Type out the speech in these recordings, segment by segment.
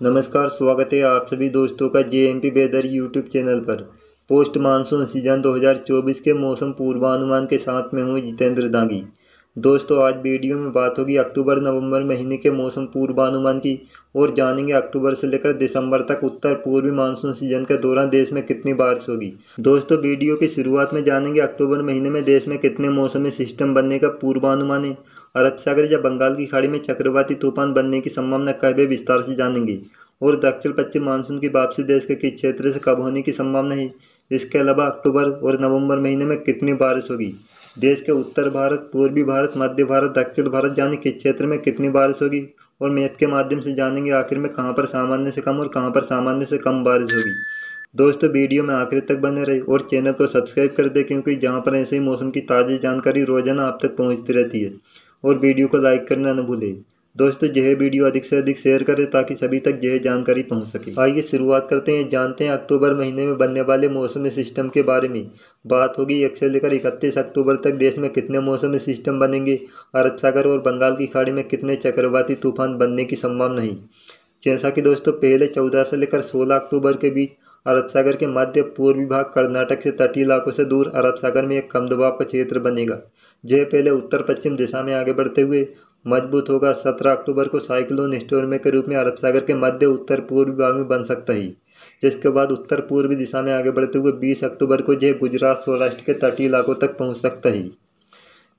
नमस्कार, स्वागत है आप सभी दोस्तों का जेएमपी वेदर यूट्यूब चैनल पर। पोस्ट मानसून सीजन 2024 के मौसम पूर्वानुमान के साथ में हूँ जितेंद्र दांगी। दोस्तों, आज वीडियो में बात होगी अक्टूबर नवंबर महीने के मौसम पूर्वानुमान की और जानेंगे अक्टूबर से लेकर दिसंबर तक उत्तर पूर्वी मानसून सीजन के दौरान देश में कितनी बारिश होगी। दोस्तों, वीडियो की शुरुआत में जानेंगे अक्टूबर महीने में देश में कितने मौसमी सिस्टम बनने का पूर्वानुमान है। अरब सागर या बंगाल की खाड़ी में चक्रवाती तूफान बनने की संभावना कब है, विस्तार से जानेंगे। और दक्षिण पश्चिम मानसून की वापसी देश के किस क्षेत्र से कब होने की संभावना है। इसके अलावा अक्टूबर और नवंबर महीने में कितनी बारिश होगी। देश के उत्तर भारत, पूर्वी भारत, मध्य भारत, दक्षिण भारत यानी किस क्षेत्र में कितनी बारिश होगी। और मैप के माध्यम से जानेंगे आखिर में कहाँ पर सामान्य से कम और कहाँ पर सामान्य से कम बारिश होगी। दोस्तों, वीडियो में आखिर तक बने रहे और चैनल को सब्सक्राइब कर दे, क्योंकि जहाँ पर ऐसे ही मौसम की ताज़ी जानकारी रोजाना आप तक पहुँचती रहती है। और वीडियो को लाइक करना न भूलें। दोस्तों, यह वीडियो अधिक से अधिक शेयर करें ताकि सभी तक यह जानकारी पहुंच सके। आइए शुरुआत करते हैं, जानते हैं अक्टूबर महीने में बनने वाले मौसमी सिस्टम के बारे में। बात होगी 1 से लेकर 31 अक्टूबर तक देश में कितने मौसमी सिस्टम बनेंगे, अरब सागर और बंगाल की खाड़ी में कितने चक्रवाती तूफान बनने की संभावना है। जैसा कि दोस्तों, पहले 14 से लेकर 16 अक्टूबर के बीच अरब सागर के मध्य पूर्वी भाग कर्नाटक से तटीय इलाकों से दूर अरब सागर में एक कम दबाव का क्षेत्र बनेगा। यह पहले उत्तर पश्चिम दिशा में आगे बढ़ते हुए मजबूत होगा। 17 अक्टूबर को साइक्लोन स्टॉर्म के रूप में अरब सागर के मध्य उत्तर पूर्वी भाग में बन सकता है, जिसके बाद उत्तर पूर्वी दिशा में आगे बढ़ते हुए 20 अक्टूबर को यह गुजरात सौराष्ट्र के तटीय इलाकों तक पहुंच सकता है,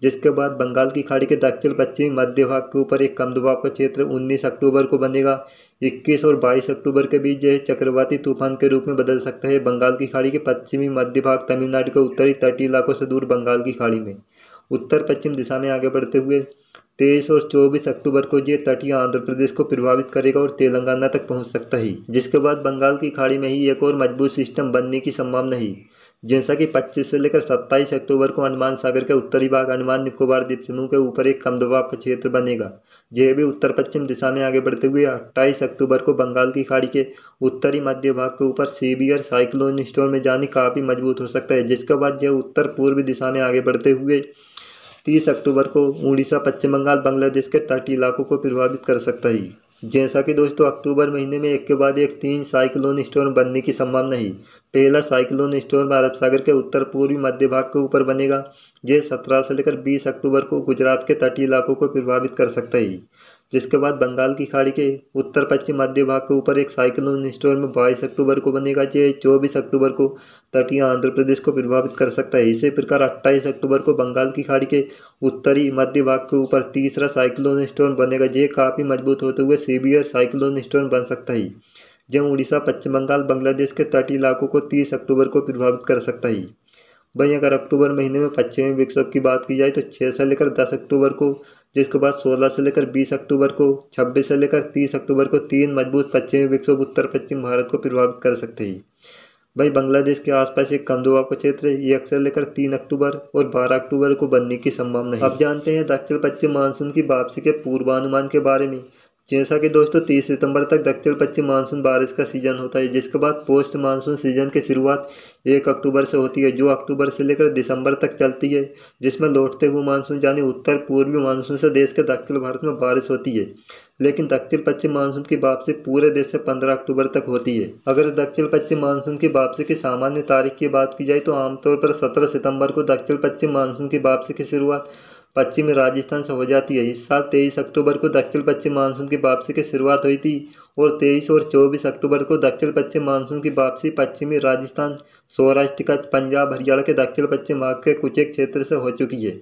जिसके बाद बंगाल की खाड़ी के दक्षिण पश्चिमी मध्य भाग के ऊपर एक कम दबाव का क्षेत्र 19 अक्टूबर को बनेगा। 21 और 22 अक्टूबर के बीच यह चक्रवाती तूफान के रूप में बदल सकता है। बंगाल की खाड़ी के पश्चिमी मध्य भाग तमिलनाडु के उत्तरी तटीय इलाकों से दूर बंगाल की खाड़ी में उत्तर पश्चिम दिशा में आगे बढ़ते हुए 23 और 24 अक्टूबर को ये तटीय आंध्र प्रदेश को प्रभावित करेगा और तेलंगाना तक पहुंच सकता है, जिसके बाद बंगाल की खाड़ी में ही एक और मजबूत सिस्टम बनने की संभावना है। जैसा कि 25 से लेकर 27 अक्टूबर को अंडमान सागर के उत्तरी भाग अंडमान निकोबार द्वीप समूह के ऊपर एक कम दबाव का क्षेत्र बनेगा। यह भी उत्तर पश्चिम दिशा में आगे बढ़ते हुए 28 अक्टूबर को बंगाल की खाड़ी के उत्तरी मध्य भाग के ऊपर सीवियर साइक्लोन स्टॉर्म में जाने काफी मजबूत हो सकता है, जिसके बाद यह उत्तर पूर्वी दिशा में आगे बढ़ते हुए 30 अक्टूबर को उड़ीसा, पश्चिम बंगाल, बांग्लादेश के तटीय इलाकों को प्रभावित कर सकता है। जैसा कि दोस्तों, अक्टूबर महीने में एक के बाद एक 3 साइक्लोन स्टॉर्म बनने की संभावना है। पहला साइक्लोन स्टॉर्म अरब सागर के उत्तर पूर्वी मध्य भाग के ऊपर बनेगा। यह 17 से लेकर 20 अक्टूबर को गुजरात के तटीय इलाकों को प्रभावित कर सकता है, जिसके बाद बंगाल की खाड़ी के उत्तर पश्चिम मध्य भाग के ऊपर एक साइक्लोन स्टॉर्म 22 अक्टूबर को बनेगा। यह 24 अक्टूबर को तटीय आंध्र प्रदेश को प्रभावित कर सकता है। इसी प्रकार 28 अक्टूबर को बंगाल की खाड़ी के उत्तरी मध्य भाग के ऊपर तीसरा साइक्लोन स्टॉर्म बनेगा। यह काफी मजबूत होते हुए सीवियर साइक्लोन स्टॉर्म बन सकता है, जो उड़ीसा, पश्चिम बंगाल, बांग्लादेश के तटीय इलाकों को 30 अक्टूबर को प्रभावित कर सकता है। वहीं अगर अक्टूबर महीने में पश्चिमी विक्षोभ की बात की जाए तो 6 से लेकर 10 अक्टूबर को, जिसके बाद 16 से लेकर 20 अक्टूबर को, 26 से लेकर 30 अक्टूबर को 3 मजबूत पश्चिमी विक्षोभ उत्तर पश्चिम भारत को प्रभावित कर सकते हैं। वहीं बांग्लादेश के आसपास एक कम दबाव का क्षेत्र 1 से लेकर 3 अक्टूबर और 12 अक्टूबर को बनने की संभावना है। अब जानते हैं दक्षिण पश्चिम मानसून की वापसी के पूर्वानुमान के बारे में। जैसा कि दोस्तों, 30 सितंबर तक दक्षिण पश्चिम मानसून बारिश का सीजन होता है, जिसके बाद पोस्ट मानसून सीजन की शुरुआत 1 अक्टूबर से होती है, जो अक्टूबर से लेकर दिसंबर तक चलती है, जिसमें लौटते हुए मानसून यानी उत्तर पूर्वी मानसून से देश के दक्षिण भारत में बारिश होती है। लेकिन दक्षिण पश्चिम मानसून की वापसी पूरे देश से 15 अक्टूबर तक होती है। अगर दक्षिण पश्चिम मानसून की वापसी की सामान्य तारीख की बात की जाए तो आमतौर पर 17 सितंबर को दक्षिण पश्चिम मानसून की वापसी की शुरुआत पश्चिमी राजस्थान से हो जाती है। इस साल 23 अक्टूबर को दक्षिण पश्चिम मानसून की वापसी की शुरुआत हुई थी और 23 और 24 अक्टूबर को दक्षिण पश्चिम मानसून की वापसी पश्चिमी राजस्थान, सौराष्ट्र, कच्छ, पंजाब, हरियाणा के दक्षिण पश्चिम भाग के कुछ एक क्षेत्र से हो चुकी है।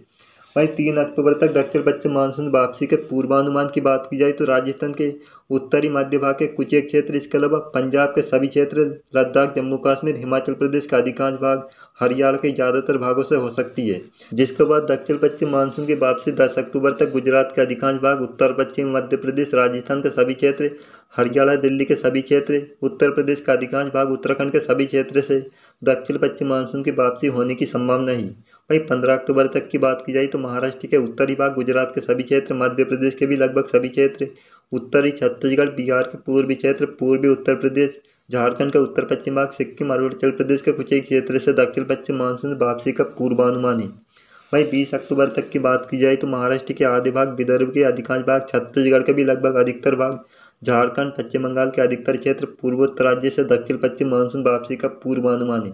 वहीं 3 अक्टूबर तक दक्षिण पश्चिम मानसून वापसी के पूर्वानुमान की बात की जाए तो राजस्थान के उत्तरी मध्य भाग के कुछ एक क्षेत्र, इसके अलावा पंजाब के सभी क्षेत्र, लद्दाख, जम्मू कश्मीर, हिमाचल प्रदेश का अधिकांश भाग, हरियाणा के ज़्यादातर भागों से हो सकती है। जिसके बाद दक्षिण पश्चिम मानसून की वापसी 10 अक्टूबर तक गुजरात के अधिकांश भाग, उत्तर पश्चिम मध्य प्रदेश, राजस्थान के सभी क्षेत्र, हरियाणा, दिल्ली के सभी क्षेत्र, उत्तर प्रदेश का अधिकांश भाग, उत्तराखंड के सभी क्षेत्र से दक्षिण पश्चिम मानसून की वापसी होने की संभावना है। वहीं 15 अक्टूबर तक की बात की जाए तो महाराष्ट्र के उत्तरी भाग, गुजरात के सभी क्षेत्र, मध्य प्रदेश के भी लगभग सभी क्षेत्र, उत्तरी छत्तीसगढ़, बिहार के पूर्वी क्षेत्र, पूर्वी उत्तर प्रदेश, झारखंड के उत्तर पश्चिम भाग, सिक्किम, अरुणाचल प्रदेश के कुछ एक क्षेत्र से दक्षिण पश्चिम मानसून वापसी का पूर्वानुमान है। वहीं 20 अक्टूबर तक की बात की जाए तो महाराष्ट्र के आधे भाग, विदर्भ के अधिकांश भाग, छत्तीसगढ़ के भी लगभग अधिकतर भाग, झारखंड, पश्चिम बंगाल के अधिकतर क्षेत्र, पूर्वोत्तर राज्य से दक्षिण पश्चिम मानसून वापसी का पूर्वानुमान है।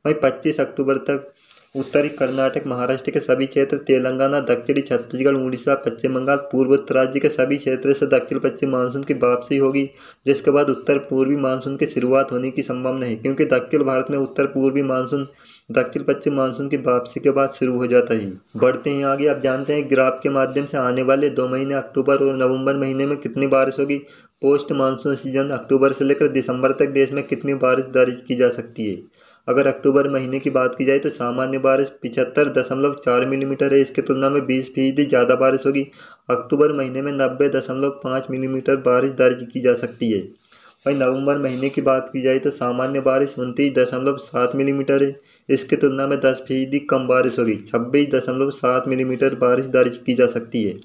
वहीं 25 अक्टूबर तक उत्तरी कर्नाटक, महाराष्ट्र के सभी क्षेत्र, तेलंगाना, दक्षिणी छत्तीसगढ़, उड़ीसा, पश्चिम बंगाल, पूर्वोत्तर राज्य के सभी क्षेत्रों से दक्षिण पश्चिम मानसून की वापसी होगी, जिसके बाद उत्तर पूर्वी मानसून की शुरुआत होने की संभावना है, क्योंकि दक्षिण भारत में उत्तर पूर्वी मानसून दक्षिण पश्चिम मानसून की वापसी के बाद शुरू हो जाता है। बढ़ते हैं आगे। अब जानते हैं ग्राफ के माध्यम से आने वाले 2 महीने अक्टूबर और नवंबर महीने में कितनी बारिश होगी। पोस्ट मानसून सीजन अक्टूबर से लेकर दिसंबर तक देश में कितनी बारिश दर्ज की जा सकती है। अगर अक्टूबर महीने की बात की जाए तो सामान्य बारिश 75.4 मिलीमीटर है, इसकी तुलना में 20% ज़्यादा बारिश होगी। अक्टूबर महीने में 90.5 मिलीमीटर बारिश दर्ज की जा सकती है। वहीं नवंबर महीने की बात की जाए तो सामान्य बारिश 29.7 मिलीमीटर है, इसकी तुलना में 10% कम बारिश होगी। 26.7 मिलीमीटर बारिश दर्ज की जा सकती है।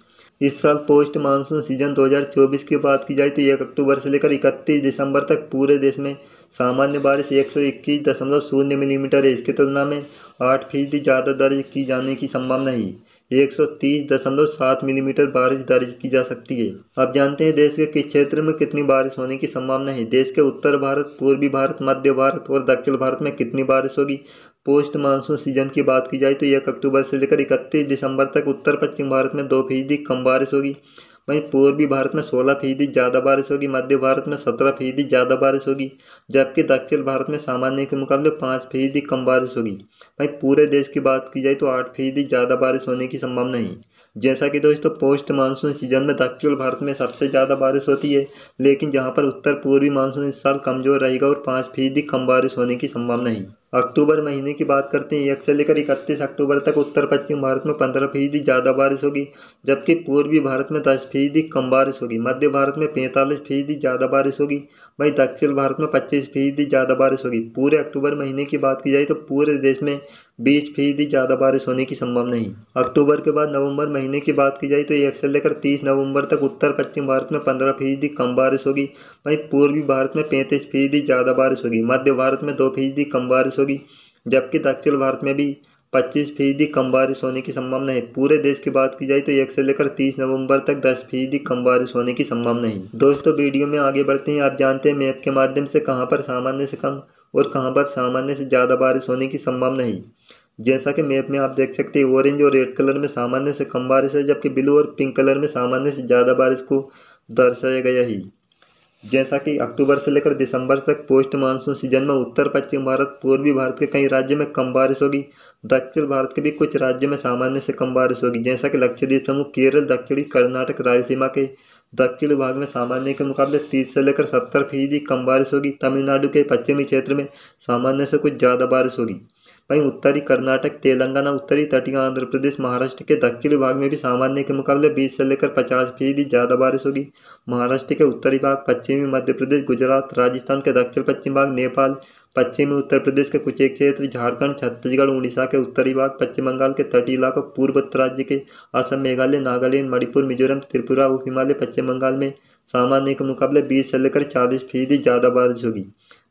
इस साल पोस्ट मानसून सीजन 2024 की बात की जाए तो 1 अक्टूबर से लेकर 31 दिसंबर तक पूरे देश में सामान्य बारिश 121.0 मिलीमीटर है, इसकी तुलना में 8% ज़्यादा दर्ज की जाने की संभावना है। 130.7 मिलीमीटर बारिश दर्ज की जा सकती है। अब जानते हैं देश के किस क्षेत्र में कितनी बारिश होने की संभावना है। देश के उत्तर भारत, पूर्वी भारत, मध्य भारत और दक्षिण भारत में कितनी बारिश होगी। पोस्ट मानसून सीजन की बात की जाए तो 1 अक्टूबर से लेकर 31 दिसंबर तक उत्तर पश्चिम भारत में 2% कम बारिश होगी। वहीं पूर्वी भारत में 16% ज़्यादा बारिश होगी, मध्य भारत में 17% ज़्यादा बारिश होगी, जबकि दक्षिण भारत में सामान्य के मुकाबले 5% कम बारिश होगी। वहीं पूरे देश की बात की जाए तो 8% ज़्यादा बारिश होने की संभावना है। जैसा कि दोस्तों पोस्ट मानसून सीजन में दक्षिण भारत में सबसे ज़्यादा बारिश होती है, लेकिन जहां पर उत्तर पूर्वी मानसून इस साल कमजोर रहेगा और 5% कम बारिश होने की संभावना है। अक्टूबर महीने की बात करते हैं। 1 से लेकर 31 अक्टूबर तक उत्तर पश्चिम भारत में 15% ज़्यादा बारिश होगी, जबकि पूर्वी भारत में 10% कम बारिश होगी। मध्य भारत में 45% ज़्यादा बारिश होगी, वहीं दक्षिण भारत में 25% ज़्यादा बारिश होगी। पूरे अक्टूबर महीने की बात की जाए तो पूरे देश में 20% ज़्यादा बारिश होने की संभावना है। अक्टूबर के बाद नवंबर महीने की बात की जाए तो 1 से लेकर 30 नवंबर तक उत्तर पश्चिम भारत में 15% कम बारिश होगी, वहीं पूर्वी भारत में 35% ज़्यादा बारिश होगी। मध्य भारत में 2% कम बारिश होगी, जबकि दक्षिण भारत में भी 25% कम बारिश होने की संभावना है। पूरे देश की बात की जाए तो 1 से लेकर 30 नवंबर तक 10% कम बारिश होने की संभावना है। दोस्तों वीडियो में आगे बढ़ते हैं। आप जानते हैं मैप के माध्यम से कहां पर सामान्य से कम और कहां पर सामान्य से ज़्यादा बारिश होने की संभावना है। जैसा कि मैप में आप देख सकते हैं ऑरेंज और रेड कलर में सामान्य से कम बारिश है, जबकि ब्लू और पिंक कलर में सामान्य से ज़्यादा बारिश को दर्शाया गया है। जैसा कि अक्टूबर से लेकर दिसंबर तक पोस्ट मानसून सीजन में उत्तर पश्चिम भारत, पूर्वी भारत के कई राज्यों में कम बारिश होगी। दक्षिण भारत के भी कुछ राज्यों में सामान्य से कम बारिश होगी, जैसा कि लक्षद्वीप समूह, केरल, दक्षिणी कर्नाटक, रायलसीमा के दक्षिणी भाग में सामान्य के मुकाबले 30 से लेकर 70% कम बारिश होगी। तमिलनाडु के पश्चिमी क्षेत्र में सामान्य से कुछ ज़्यादा बारिश होगी। वहीं उत्तरी कर्नाटक, तेलंगाना, उत्तरी तटीय आंध्र प्रदेश, महाराष्ट्र के दक्षिणी भाग में भी सामान्य के मुकाबले 20 से लेकर 50% ज़्यादा बारिश होगी। महाराष्ट्र के उत्तरी भाग, पश्चिमी मध्य प्रदेश, गुजरात, राजस्थान के दक्षिण पश्चिम भाग, नेपाल, पश्चिमी उत्तर प्रदेश के कुछ एक क्षेत्र, झारखंड, छत्तीसगढ़, उड़ीसा के उत्तरी भाग, पश्चिम बंगाल के तटीय इलाकों, पूर्वोत्तर राज्य के असम, मेघालय, नागालैंड, मणिपुर, मिजोरम, त्रिपुरा, उप हिमालय, पश्चिम बंगाल में सामान्य के मुकाबले 20 से लेकर 40% ज़्यादा बारिश होगी।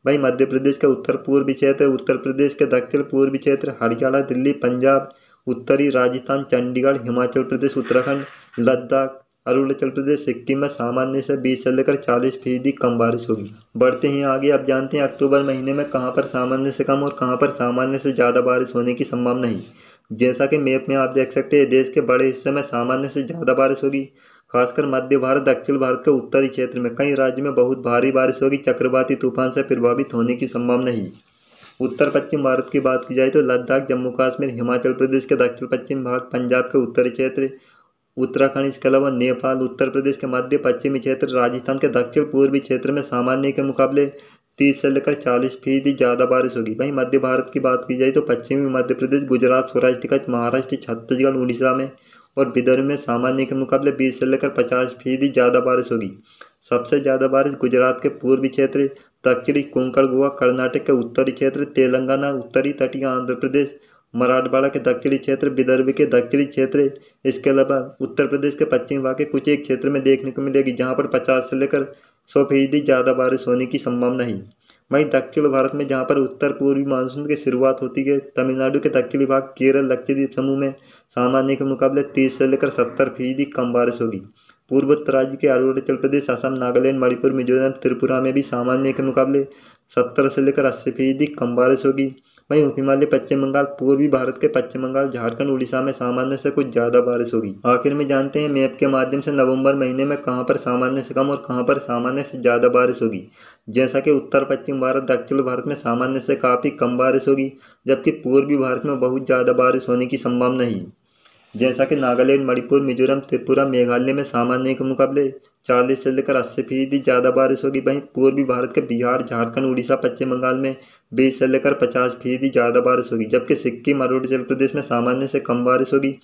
वहीं मध्य प्रदेश के उत्तर पूर्वी क्षेत्र, उत्तर प्रदेश के दक्षिण पूर्वी क्षेत्र, हरियाणा, दिल्ली, पंजाब, उत्तरी राजस्थान, चंडीगढ़, हिमाचल प्रदेश, उत्तराखंड, लद्दाख, अरुणाचल प्रदेश, सिक्किम में सामान्य से 20 से लेकर 40% कम बारिश होगी। बढ़ते हैं आगे। अब जानते हैं अक्टूबर महीने में कहां पर सामान्य से कम और कहां पर सामान्य से ज़्यादा बारिश होने की संभावना है। जैसा कि मैप में आप देख सकते हैं देश के बड़े हिस्से में सामान्य से ज़्यादा बारिश होगी, खासकर मध्य भारत, दक्षिण भारत के उत्तरी क्षेत्र में कई राज्यों में बहुत भारी बारिश होगी। चक्रवाती तूफान से प्रभावित होने की संभावना है। उत्तर पश्चिम भारत की बात की जाए तो लद्दाख, जम्मू कश्मीर, हिमाचल प्रदेश के दक्षिण पश्चिम भाग, पंजाब के उत्तरी क्षेत्र, उत्तराखंड, इसके अलावा नेपाल, उत्तर प्रदेश के मध्य पश्चिमी क्षेत्र, राजस्थान के दक्षिण पूर्वी क्षेत्र में सामान्य के मुकाबले 30 से लेकर 40% ज़्यादा बारिश होगी। वहीं मध्य भारत की बात की जाए तो पश्चिमी मध्य प्रदेश, गुजरात, सौराष्ट्र, कच्छ, महाराष्ट्र, छत्तीसगढ़, उड़ीसा में और विदर्भ में सामान्य के मुकाबले 20 से लेकर 50% ज़्यादा बारिश होगी। सबसे ज़्यादा बारिश गुजरात के पूर्वी क्षेत्र, दक्षिणी कोंकण, गोवा, कर्नाटक के उत्तरी क्षेत्र, तेलंगाना, उत्तरी तटीय आंध्र प्रदेश, मराठवाड़ा के दक्षिणी क्षेत्र, विदर्भ के दक्षिणी क्षेत्र, इसके अलावा उत्तर प्रदेश के पश्चिमी भाग के कुछ एक क्षेत्र में देखने को मिलेगी, जहां पर 50 से लेकर 100% ज़्यादा बारिश होने की संभावना है। वहीं दक्षिण भारत में जहां पर उत्तर पूर्वी मानसून की शुरुआत होती है, तमिलनाडु के दक्षिणी भाग, केरल, लक्षद्वीप समूह में सामान्य के मुकाबले 30 से लेकर 70% कम बारिश होगी। पूर्वोत्तर राज्य के अरुणाचल प्रदेश, असम, नागालैंड, मणिपुर, मिजोरम, त्रिपुरा में भी सामान्य के मुकाबले 70 से लेकर 80% कम बारिश होगी। वहीं उप हिमालय, पश्चिम बंगाल, पूर्वी भारत के पश्चिम बंगाल, झारखंड, उड़ीसा में सामान्य से कुछ ज़्यादा बारिश होगी। आखिर में जानते हैं मैप के माध्यम से नवंबर महीने में कहां पर सामान्य से कम और कहां पर सामान्य से ज़्यादा बारिश होगी। जैसा कि उत्तर पश्चिम भारत, दक्षिण भारत में सामान्य से काफ़ी कम बारिश होगी, जबकि पूर्वी भारत में बहुत ज़्यादा बारिश होने की संभावना है। जैसा कि नागालैंड, मणिपुर, मिजोरम, त्रिपुरा, मेघालय में सामान्य के मुकाबले 40 से लेकर 80% ज़्यादा बारिश होगी। वहीं पूर्वी भारत के बिहार, झारखंड, उड़ीसा, पश्चिम बंगाल में 20 से लेकर 50% ज़्यादा बारिश होगी, जबकि सिक्किम, अरुणाचल प्रदेश में सामान्य से कम बारिश होगी।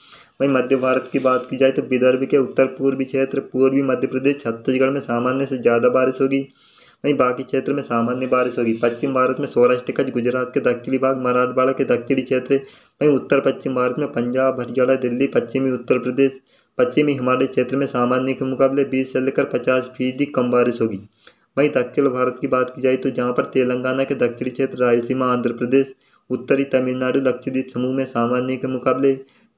वहीं मध्य भारत की बात की जाए तो विदर्भ के उत्तर पूर्वी क्षेत्र, पूर्वी मध्य प्रदेश, छत्तीसगढ़ में सामान्य से ज़्यादा बारिश होगी। वहीं बाकी क्षेत्र में सामान्य बारिश होगी। पश्चिम भारत में सौराष्ट्र, कच्छ, गुजरात के दक्षिणी भाग, मराठवाड़ा के दक्षिणी क्षेत्र। वहीं उत्तर पश्चिम भारत में पंजाब, हरियाणा, दिल्ली, पश्चिमी उत्तर प्रदेश, पश्चिमी हिमालय क्षेत्र में सामान्य के मुकाबले 20 से लेकर 50% कम बारिश होगी। वहीं दक्षिण भारत की बात की जाए तो जहां पर तेलंगाना के दक्षिणी क्षेत्र, रायलसीमा, आंध्र प्रदेश, उत्तरी तमिलनाडु, लक्षद्वीप समूह में सामान्य के मुकाबले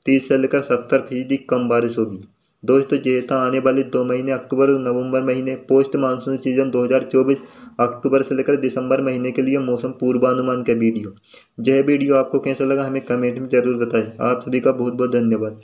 30 से लेकर 70% कम बारिश होगी। दोस्तों, ये था आने वाले 2 महीने अक्टूबर और नवंबर महीने पोस्ट मानसून सीजन 2024 अक्टूबर से लेकर दिसंबर महीने के लिए मौसम पूर्वानुमान का वीडियो। यह वीडियो आपको कैसा लगा हमें कमेंट में जरूर बताएं। आप सभी का बहुत बहुत धन्यवाद।